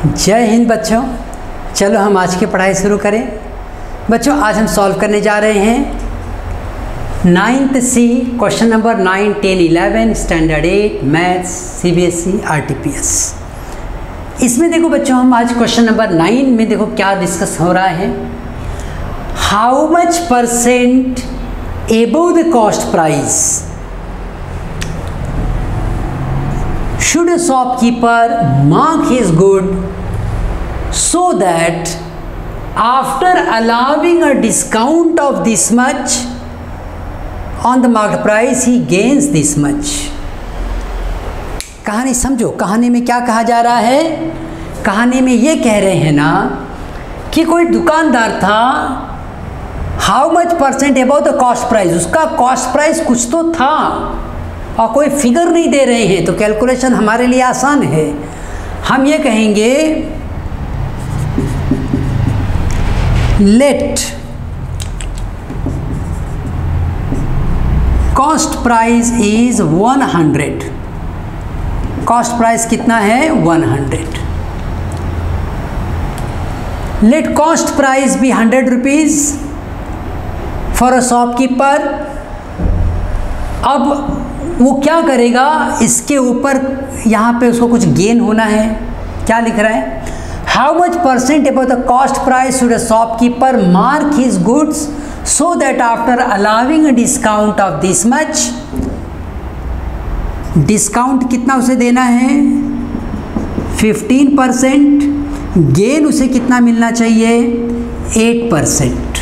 जय हिंद बच्चों। चलो हम आज की पढ़ाई शुरू करें। बच्चों आज हम सॉल्व करने जा रहे हैं 9th C question number 9, 10, 11 standard 8 maths CBSE RTPS। इसमें देखो बच्चों हम आज क्वेश्चन नंबर 9 में देखो क्या डिस्कस हो रहा है। How much percent above the cost price should a shopkeeper mark his good so that after allowing a discount of this much on the market price he gains this much। कहानी समझो, कहानी में क्या कहा जा रहा है। कहानी में ये कह रहे हैं ना कि कोई दुकानदार था, how much percent about the cost price, उसका कॉस्ट प्राइस कुछ तो था और कोई फिगर नहीं दे रहे हैं, तो कैलकुलेशन हमारे लिए आसान है। हम ये कहेंगे let cost price is 100। Cost price कितना है 100। Let cost price be 100 rupees for a shopkeeper. अब वो क्या करेगा, इसके ऊपर यहाँ पे उसको कुछ गेन होना है। क्या लिख रहा है, how much percent about the cost price should a shopkeeper mark his goods so that after allowing a discount of this much. Discount कितना उसे देना है 15%। गेन उसे कितना मिलना चाहिए 8%।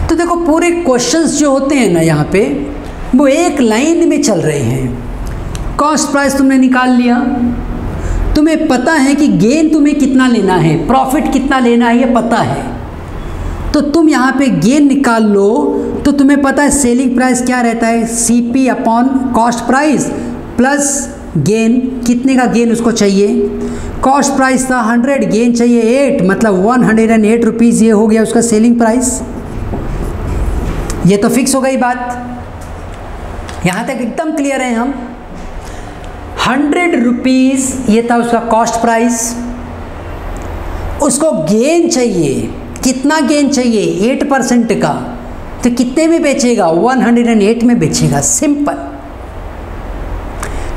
तो देखो पूरे क्वेश्चंस जो होते हैं ना यहाँ पे वो एक लाइन में चल रहे हैं। कॉस्ट प्राइस तुमने निकाल लिया, तुम्हें पता है कि गेन तुम्हें कितना लेना है, प्रॉफिट कितना लेना है, ये पता है। तो तुम यहाँ पे गेन निकाल लो तो तुम्हें पता है सेलिंग प्राइस क्या रहता है, CP upon cost price plus gain. कितने का गेन उसको चाहिए, कॉस्ट प्राइस था 100, गेन चाहिए 8, मतलब 108 रुपीज़। ये हो गया उसका सेलिंग प्राइस। ये तो फिक्स हो गई बात, यहाँ तक एकदम क्लियर है हम। 100 रुपीज़ ये था उसका कॉस्ट प्राइस। उसको गेन चाहिए, कितना गेन चाहिए 8% का। तो कितने में बेचेगा 108 में बेचेगा, सिंपल।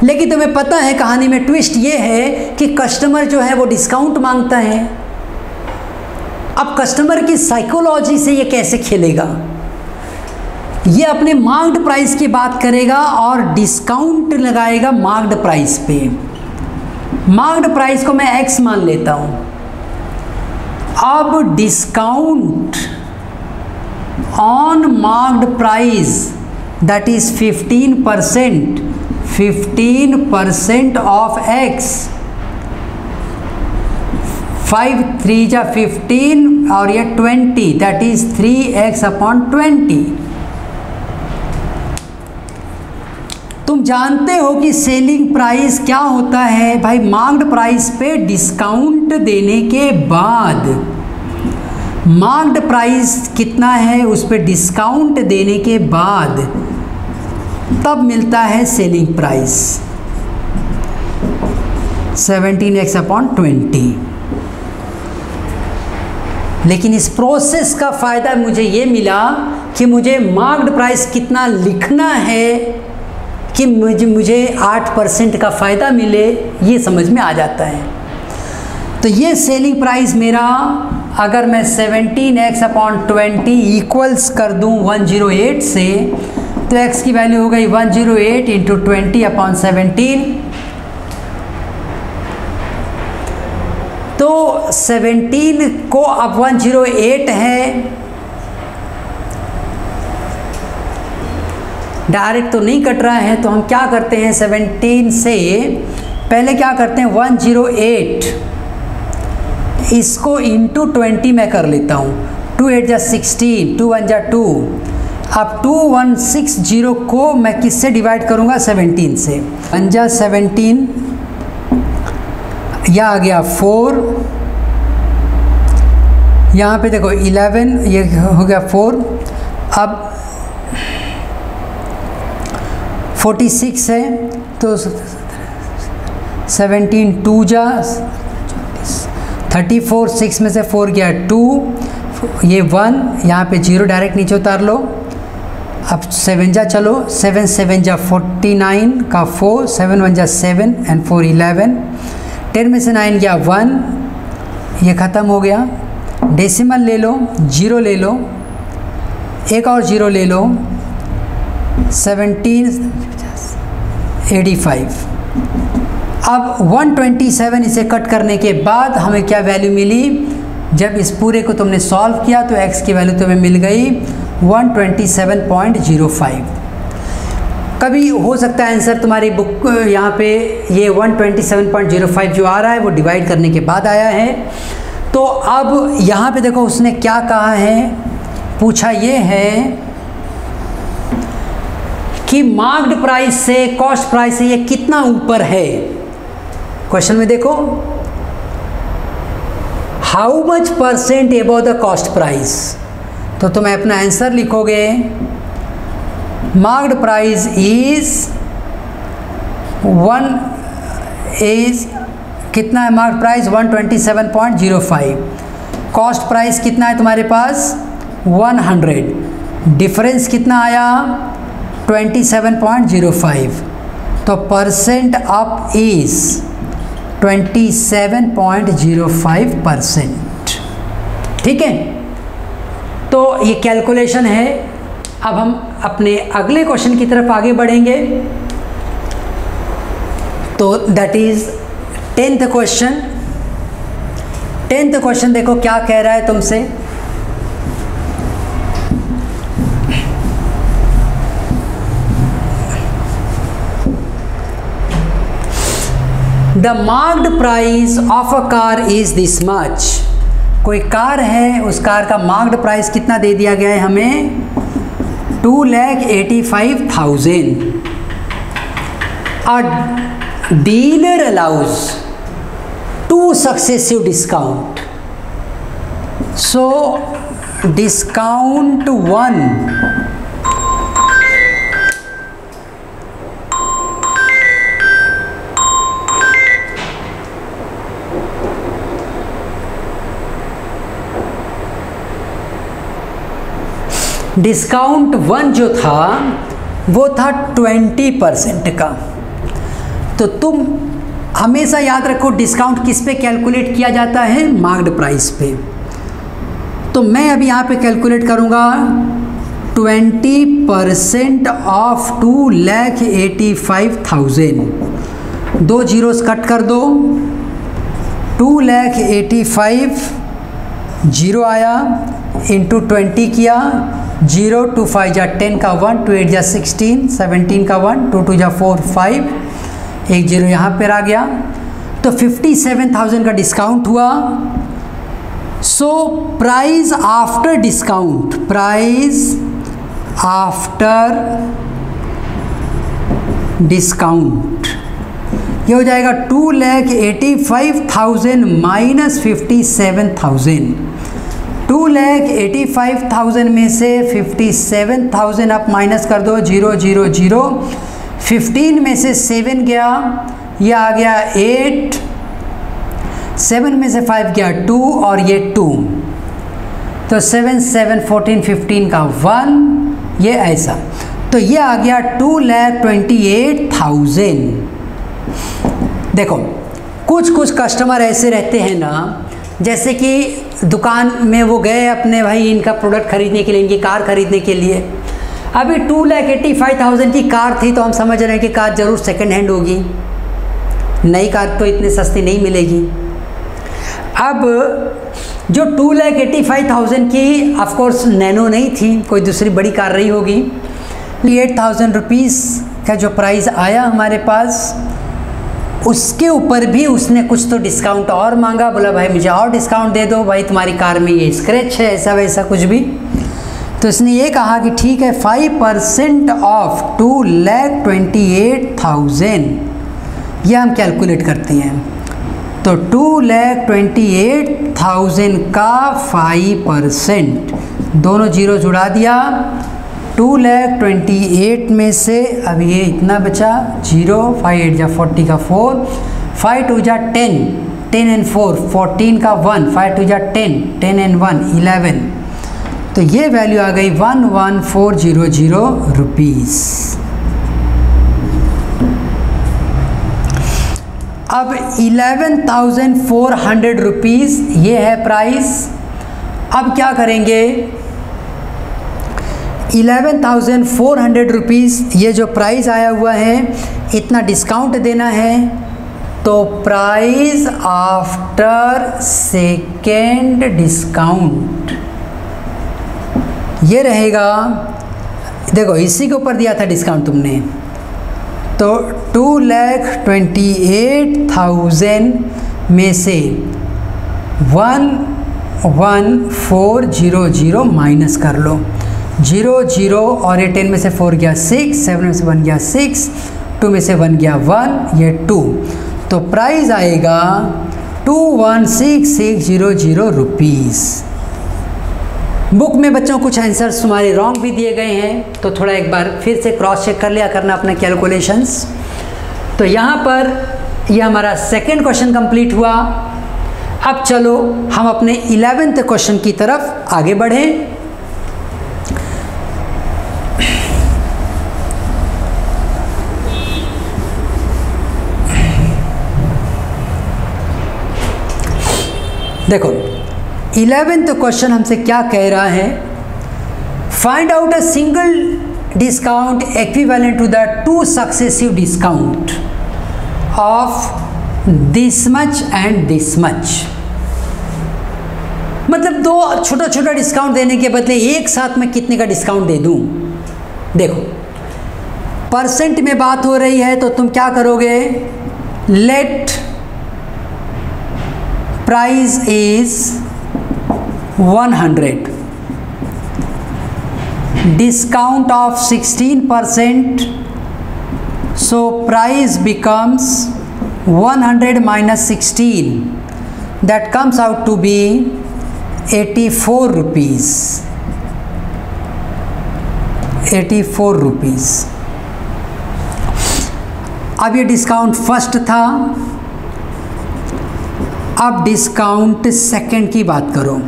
लेकिन तुम्हें पता है कहानी में ट्विस्ट ये है कि कस्टमर जो है वो डिस्काउंट मांगता है। अब कस्टमर की साइकोलॉजी से ये कैसे खेलेगा, ये अपने मार्क्ड प्राइस की बात करेगा और डिस्काउंट लगाएगा मार्क्ड प्राइस पे। मार्क्ड प्राइस को मैं X मान लेता हूँ। अब discount on marked price that is 15%। 15% of X, 5 3 जा 15 और ये 20 दैट इज 3X अपॉन 20। तुम जानते हो कि सेलिंग प्राइस क्या होता है भाई, मार्क्ड प्राइस पे डिस्काउंट देने के बाद। मार्क्ड प्राइस कितना है उस पे डिस्काउंट देने के बाद तब मिलता है सेलिंग प्राइस 17X अपॉन 20। लेकिन इस प्रोसेस का फ़ायदा मुझे ये मिला कि मुझे मार्क्ड प्राइस कितना लिखना है कि मुझे 8% का फ़ायदा मिले, ये समझ में आ जाता है। तो ये सेलिंग प्राइस मेरा अगर मैं 17X अपॉन 20 इक्वल्स कर दूँ 108 से, तो X की वैल्यू हो गई 108 इंटू 20 अपॉन 17। तो 17 को अब 108 है, डायरेक्ट तो नहीं कट रहा है, तो हम क्या करते हैं 17 से पहले क्या करते हैं 108 इसको इंटू 20 में कर लेता हूँ। 2 8 जा 16, 2 1 जा 2। अब 2160 को मैं किससे डिवाइड करूँगा 17 से। 1 जा 17, यह आ गया 4, यहाँ पे देखो 11, ये हो गया 4। अब 46 है तो 17 2 जा 34, 6 में से 4 गया 2, ये 1, यहाँ पे 0 डायरेक्ट नीचे उतार लो। अब 7 जा चलो, 7 7 जा 49 का 4, 7 1 जा 7 एंड 4 11, 10 में से 9 गया 1, ये ख़त्म हो गया। डेसिमल ले लो, 0 ले लो, एक और 0 ले लो, 1785। अब 127 इसे कट करने के बाद हमें क्या वैल्यू मिली? जब इस पूरे को तुमने सॉल्व किया तो x की वैल्यू तुम्हें मिल गई 127.05। कभी हो सकता है आंसर तुम्हारी बुक यहाँ पे ये 127.05 जो आ रहा है वो डिवाइड करने के बाद आया है। तो अब यहाँ पे देखो उसने क्या कहा है, पूछा ये है कि मार्क्ड प्राइस से कॉस्ट प्राइस से ये कितना ऊपर है। क्वेश्चन में देखो, how much percent above the cost price, तो तुम अपना आंसर लिखोगे मार्क्ड प्राइस इज कितना है? मार्क्ड प्राइस 127.05, कॉस्ट प्राइस कितना है तुम्हारे पास 100, डिफरेंस कितना आया 27.05, तो परसेंट अप इज 27.05%। ठीक है, तो ये कैलकुलेशन है। अब हम अपने अगले क्वेश्चन की तरफ आगे बढ़ेंगे। तो that is 10th question. 10th question देखो क्या कह रहा है तुमसे। The marked price of a car is this much. कोई कार है, उस कार का मार्क्ड प्राइस कितना दे दिया गया है हमें 2,85,000। अ dealer allows 2 successive discount, so discount 1 discount 1 जो था वो था 20% का। तो तुम हमेशा याद रखो डिस्काउंट किस पे कैलकुलेट किया जाता है, मार्क्ड प्राइस पे। तो मैं अभी यहाँ पे कैलकुलेट करूँगा 20% ऑफ 2,85,000, 2 जीरोस कट कर दो, 2,85,000 जीरो आया इंटू 20 किया, 0 2 5 जा 10 का 1, 2 8 जा 16, 17 का 1, 2 2 जा 4 5, एक जीरो यहाँ पर आ गया। तो 57,000 का डिस्काउंट हुआ। So price after discount, price after discount ये हो जाएगा 2,85,000 माइनस 57,000। 2,85,000 में से 57,000 आप माइनस कर दो, 0 0 0, 15 में से 7 गया, यह आ गया 8, 7 में से 5 गया 2 और ये 2, तो 7 7 14 15 का 1, ये ऐसा। तो ये आ गया 2,28,000। देखो कुछ कस्टमर ऐसे रहते हैं ना, जैसे कि दुकान में वो गए अपने भाई इनका प्रोडक्ट खरीदने के लिए, इनकी कार खरीदने के लिए। अभी 2,85,000 की कार थी, तो हम समझ रहे हैं कि कार ज़रूर सेकंड हैंड होगी, नई कार तो इतनी सस्ती नहीं मिलेगी। अब जो 2,85,000 की ऑफकोर्स नैनो नहीं थी, कोई दूसरी बड़ी कार रही होगी। 8,000 रुपीज़ का जो प्राइस आया हमारे पास, उसके ऊपर भी उसने कुछ तो डिस्काउंट और मांगा, बोला भाई मुझे और डिस्काउंट दे दो, भाई तुम्हारी कार में ये स्क्रैच है, ऐसा वैसा कुछ भी। तो इसने ये कहा कि ठीक है 5% ऑफ 2,28,000, यह हम कैलकुलेट करते हैं। तो 2,28,000 का 5%, दोनों जीरो जुड़ा दिया। 2,28,000 में से अब ये इतना बचा 0, 5 8 जा 40 का 4, 5 टू जा 10, 10 एंड 4 14 का 1, 5 टू जा 10, 10 एंड 1 11, तो ये वैल्यू आ गई 11400 रुपीज़। अब 11,400 रुपीज़ ये है प्राइस। अब क्या करेंगे, 11,400 रुपीज़ ये जो प्राइस आया हुआ है, इतना डिस्काउंट देना है, तो प्राइस आफ्टर सेकेंड डिस्काउंट ये रहेगा। देखो इसी के ऊपर दिया था डिस्काउंट तुमने, तो 2,28,000 में से 11400 माइनस कर लो, 0 और ये 10 में से 4 गया 6, 7 में से 1 गया 6, 2 में से 1 गया 1, ये 2, तो प्राइस आएगा 216600 रुपीज़। बुक में बच्चों कुछ आंसर्स तुम्हारे रॉन्ग भी दिए गए हैं, तो थोड़ा एक बार फिर से क्रॉस चेक कर लिया करना अपना कैलकुलेशंस। तो यहाँ पर ये हमारा सेकंड क्वेश्चन कंप्लीट हुआ। अब चलो हम अपने 11वें क्वेश्चन की तरफ आगे बढ़ें। देखो 11th क्वेश्चन हमसे क्या कह रहा है, find out a single discount equivalent to the 2 successive discount of this much and this much. मतलब 2 छोटा छोटा डिस्काउंट देने के बदले एक साथ में कितने का डिस्काउंट दे दूं। देखो परसेंट में बात हो रही है, तो तुम क्या करोगे, late price is 100, discount of 16%, so price becomes 100 minus 16, that comes out to be 84 rupees, 84 rupees। अब ये डिस्काउंट फर्स्ट था, अब डिस्काउंट सेकंड की बात करो।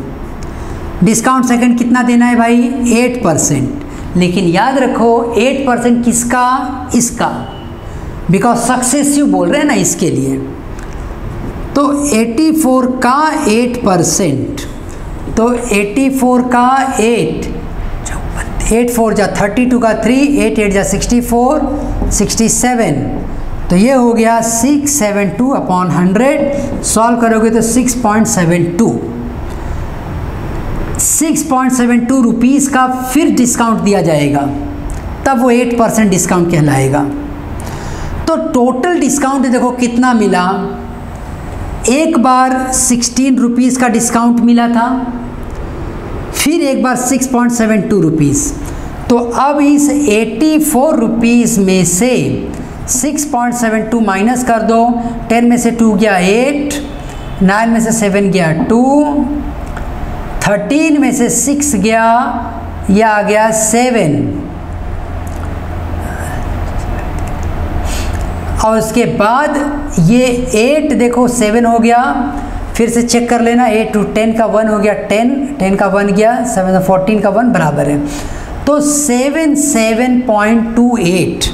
डिस्काउंट सेकंड कितना देना है भाई, 8%, लेकिन याद रखो 8% किसका, इसका, बिकॉज सक्सेसिव बोल रहे हैं ना इसके लिए। तो 84 का 8%, तो 84 का 8 4 जा 32 का 3, 8 8 जा 64, 67, तो ये हो गया 672 अपॉन 100। सॉल्व करोगे तो 6.72 रुपीज़ का फिर डिस्काउंट दिया जाएगा, तब वो 8% डिस्काउंट कहलाएगा। तो टोटल डिस्काउंट देखो कितना मिला, एक बार 16 रुपीज़ का डिस्काउंट मिला था, फिर एक बार 6.72 रुपीज़। तो अब इस 84 रुपीज़ में से 6.72 माइनस कर दो, 10 में से 2 गया 8, 9 में से 7 गया 2, 13 में से 6 गया, यह आ गया 7, और उसके बाद ये 8 देखो 7 हो गया, फिर से चेक कर लेना, 8 to 10 का 1 हो गया 10, 10 का 1 गया 7, 14 का 1 बराबर है, तो 7.28,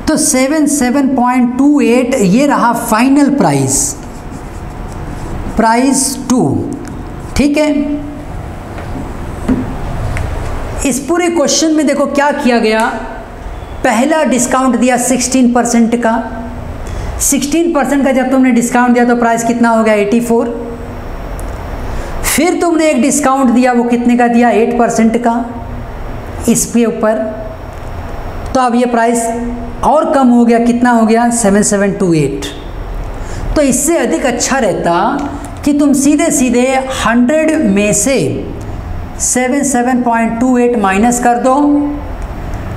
तो 7.28 ये रहा फाइनल प्राइस, प्राइस 2। ठीक है, इस पूरे क्वेश्चन में देखो क्या किया गया, पहला डिस्काउंट दिया 16% का, 16% का जब तुमने डिस्काउंट दिया तो प्राइस कितना हो गया 84। फिर तुमने एक डिस्काउंट दिया, वो कितने का दिया 8% का इसके ऊपर, तो अब ये प्राइस और कम हो गया, कितना हो गया 7728। तो इससे अधिक अच्छा रहता कि तुम सीधे सीधे 100 में से 7.28 माइनस कर दो,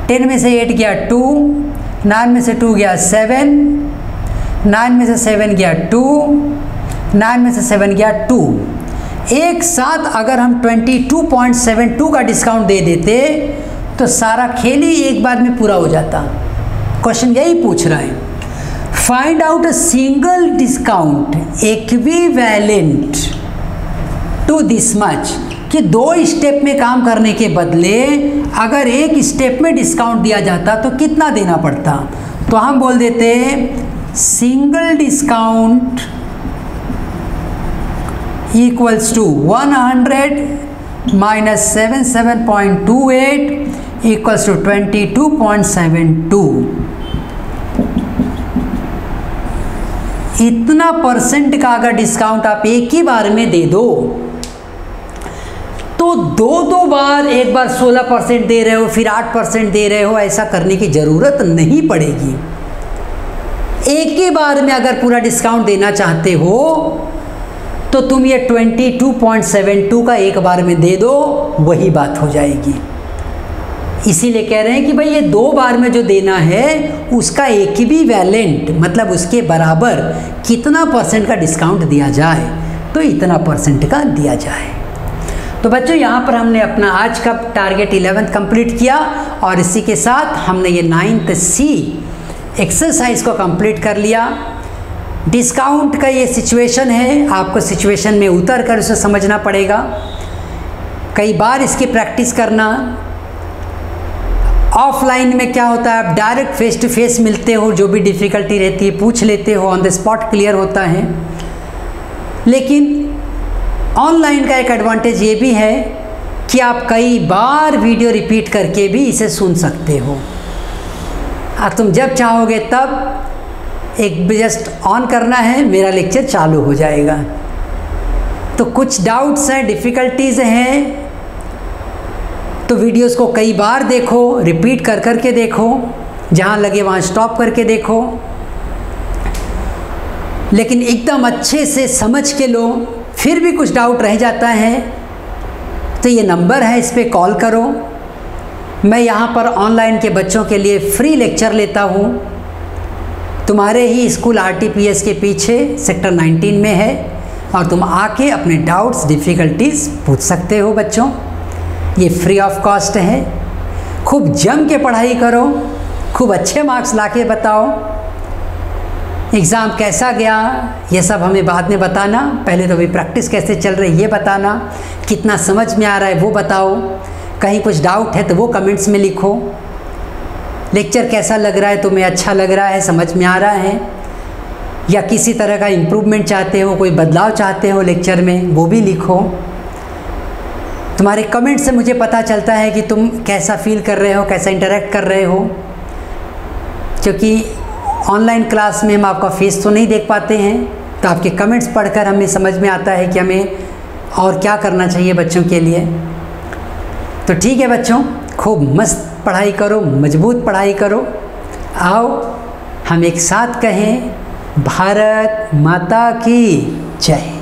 10 में से 8 गया 2, 9 में से 2 गया 7, 9 में से 7 गया 2, 9 में से 7 गया 2। एक साथ अगर हम 22.72 का डिस्काउंट दे देते तो सारा खेल ही एक बार में पूरा हो जाता। क्वेश्चन यही पूछ रहा है। Find out a single discount equivalent to this much, कि 2 स्टेप में काम करने के बदले अगर 1 स्टेप में डिस्काउंट दिया जाता तो कितना देना पड़ता। तो हम बोल देते single discount equals to 100 minus 77.28 equals to 22.72। इतना % का अगर डिस्काउंट आप एक ही बार में दे दो तो 2 बार, एक बार 16% दे रहे हो फिर 8% दे रहे हो, ऐसा करने की ज़रूरत नहीं पड़ेगी। एक ही बार में अगर पूरा डिस्काउंट देना चाहते हो तो तुम ये 22.72 का एक बार में दे दो, वही बात हो जाएगी। इसीलिए कह रहे हैं कि भाई ये 2 बार में जो देना है उसका इक्विवेलेंट मतलब उसके बराबर कितना % का डिस्काउंट दिया जाए, तो इतना % का दिया जाए। तो बच्चों यहाँ पर हमने अपना आज का टारगेट 11th कंप्लीट किया और इसी के साथ हमने ये 9th C एक्सरसाइज को कंप्लीट कर लिया। डिस्काउंट का ये सिचुएशन है, आपको सिचुएशन में उतर कर उसे समझना पड़ेगा, कई बार इसकी प्रैक्टिस करना। ऑफलाइन में क्या होता है, आप डायरेक्ट फेस टू फेस मिलते हो, जो भी डिफ़िकल्टी रहती है पूछ लेते हो, ऑन द स्पॉट क्लियर होता है। लेकिन ऑनलाइन का एक एडवांटेज ये भी है कि आप कई बार वीडियो रिपीट करके भी इसे सुन सकते हो। और तुम जब चाहोगे तब एक जस्ट ऑन करना है, मेरा लेक्चर चालू हो जाएगा। तो कुछ डाउट्स हैं, डिफ़िकल्टीज़ हैं, तो वीडियोस को कई बार देखो, रिपीट कर कर के देखो, जहाँ लगे वहाँ स्टॉप करके देखो, लेकिन एकदम अच्छे से समझ के लो। फिर भी कुछ डाउट रह जाता है तो ये नंबर है, इस पर कॉल करो। मैं यहाँ पर ऑनलाइन के बच्चों के लिए फ्री लेक्चर लेता हूँ। तुम्हारे ही स्कूल RTPS के पीछे सेक्टर 19 में है और तुम आके अपने डाउट्स डिफ़िकल्टीज़ पूछ सकते हो बच्चों। ये फ्री ऑफ कॉस्ट है। खूब जम के पढ़ाई करो, खूब अच्छे मार्क्स लाके बताओ। एग्ज़ाम कैसा गया ये सब हमें बाद में बताना, पहले तो अभी प्रैक्टिस कैसे चल रही है ये बताना, कितना समझ में आ रहा है वो बताओ, कहीं कुछ डाउट है तो वो कमेंट्स में लिखो। लेक्चर कैसा लग रहा है, तुम्हें अच्छा लग रहा है, समझ में आ रहा है, या किसी तरह का इम्प्रूवमेंट चाहते हो, कोई बदलाव चाहते हो लेक्चर में, वो भी लिखो। तुम्हारे कमेंट से मुझे पता चलता है कि तुम कैसा फील कर रहे हो, कैसा इंटरेक्ट कर रहे हो। क्योंकि ऑनलाइन क्लास में हम आपका फेस तो नहीं देख पाते हैं, तो आपके कमेंट्स पढ़कर हमें समझ में आता है कि हमें और क्या करना चाहिए बच्चों के लिए। तो ठीक है बच्चों, खूब मस्त पढ़ाई करो, मजबूत पढ़ाई करो। आओ हम एक साथ कहें, भारत माता की जय।